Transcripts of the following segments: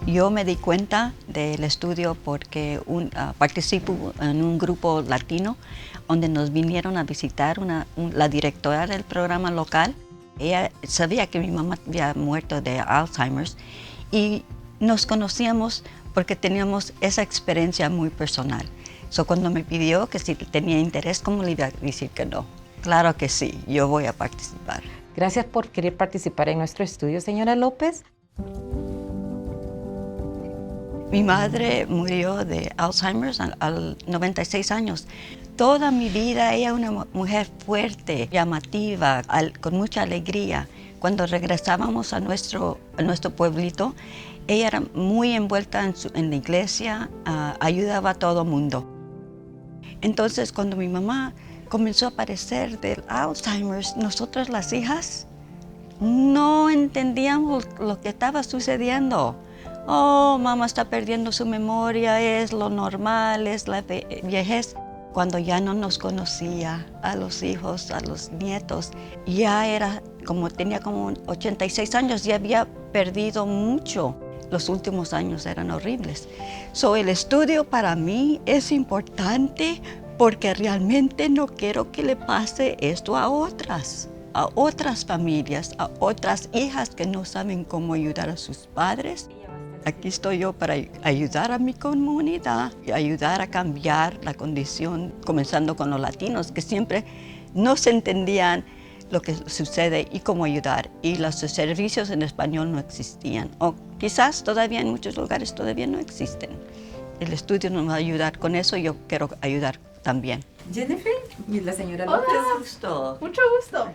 Yo me di cuenta del estudio porque participo en un grupo latino donde nos vinieron a visitar la directora del programa local. Ella sabía que mi mamá había muerto de Alzheimer's y nos conocíamos porque teníamos esa experiencia muy personal. Cuando me pidió que si tenía interés, ¿cómo le iba a decir que no? Claro que sí, yo voy a participar. Gracias por querer participar en nuestro estudio, señora López. Mi madre murió de Alzheimer's a 96 años. Toda mi vida ella era una mujer fuerte, llamativa, con mucha alegría. Cuando regresábamos a nuestro pueblito, ella era muy envuelta en la iglesia, ayudaba a todo mundo. Entonces, cuando mi mamá comenzó a padecer del Alzheimer's, nosotras las hijas no entendíamos lo que estaba sucediendo. Oh, mamá está perdiendo su memoria, es lo normal, es la viejez. Cuando ya no nos conocía a los hijos, a los nietos, ya tenía como 86 años, ya había perdido mucho. Los últimos años eran horribles. El estudio para mí es importante porque realmente no quiero que le pase esto a otras familias, a otras hijas que no saben cómo ayudar a sus padres. Aquí estoy yo para ayudar a mi comunidad y ayudar a cambiar la condición, comenzando con los latinos, que siempre no se entendían lo que sucede y cómo ayudar. Y los servicios en español no existían, o quizás todavía en muchos lugares todavía no existen. El estudio nos va a ayudar con eso y yo quiero ayudar también. Jennifer y la señora Hola. López. Mucho gusto.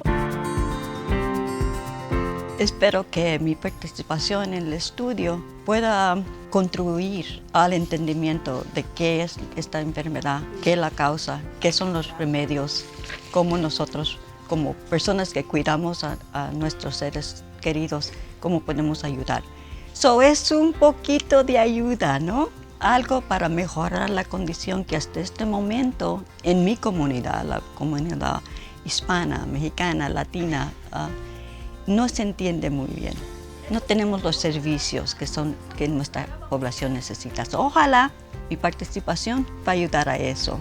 Espero que mi participación en el estudio pueda contribuir al entendimiento de qué es esta enfermedad, qué la causa, qué son los remedios, cómo nosotros, como personas que cuidamos a nuestros seres queridos, cómo podemos ayudar. Es un poquito de ayuda, ¿no? Algo para mejorar la condición que hasta este momento en mi comunidad, la comunidad hispana, mexicana, latina, no se entiende muy bien. No tenemos los servicios que nuestra población necesita. Ojalá mi participación va a ayudar a eso.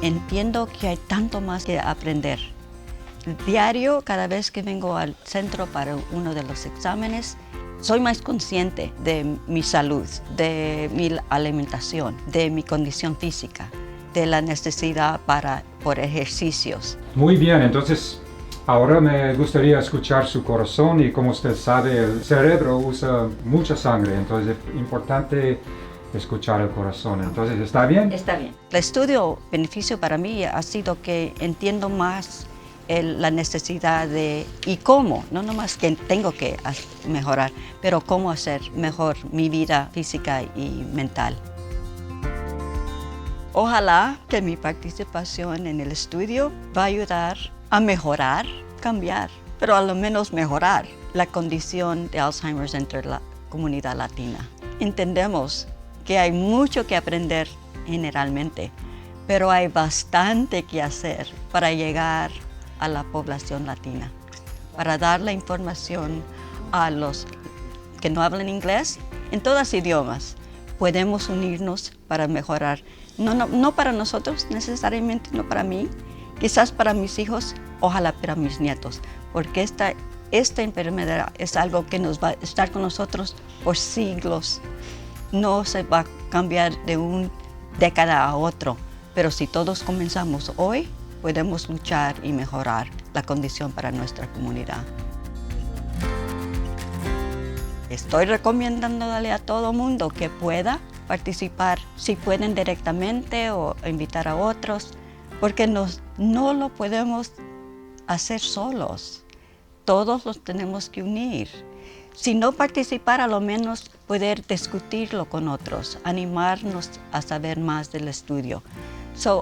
Entiendo que hay tanto más que aprender. Diario, cada vez que vengo al centro para uno de los exámenes, soy más consciente de mi salud, de mi alimentación, de mi condición física, de la necesidad por ejercicios. Muy bien, entonces ahora me gustaría escuchar su corazón y como usted sabe, el cerebro usa mucha sangre, entonces es importante escuchar el corazón. Entonces, ¿está bien? Está bien. El estudio beneficio para mí ha sido que entiendo más la necesidad y cómo, no nomás que tengo que mejorar, pero cómo hacer mejor mi vida física y mental. Ojalá que mi participación en el estudio va a ayudar a mejorar, cambiar, pero a lo menos mejorar la condición de Alzheimer's entre la comunidad latina. Entendemos que hay mucho que aprender generalmente, pero hay bastante que hacer para llegar a la población latina, para dar la información a los que no hablan inglés en todos idiomas. Podemos unirnos para mejorar, no para nosotros necesariamente, no para mí, quizás para mis hijos, ojalá para mis nietos, porque esta enfermedad es algo que nos va a estar con nosotros por siglos. No se va a cambiar de una década a otro, pero si todos comenzamos hoy, podemos luchar y mejorar la condición para nuestra comunidad. Estoy recomendándole a todo mundo que pueda participar, si pueden directamente o invitar a otros, porque no lo podemos hacer solos. Todos los tenemos que unir. Si no participar, a lo menos poder discutirlo con otros, animarnos a saber más del estudio.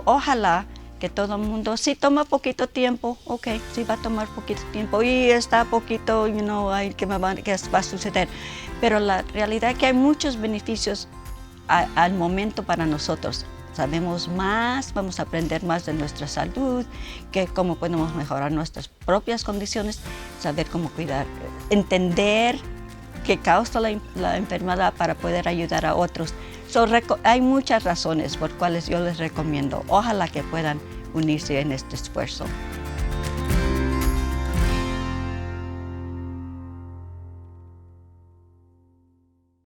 Ojalá que todo el mundo, si toma poquito tiempo, ok, si va a tomar poquito tiempo y está poquito, ¿qué va a suceder? Pero la realidad es que hay muchos beneficios al momento para nosotros. sabemos más, vamos a aprender más de nuestra salud, que cómo podemos mejorar nuestras propias condiciones, saber cómo cuidar, entender qué causa la enfermedad para poder ayudar a otros. Hay muchas razones por cuales yo les recomiendo. Ojalá que puedan unirse en este esfuerzo.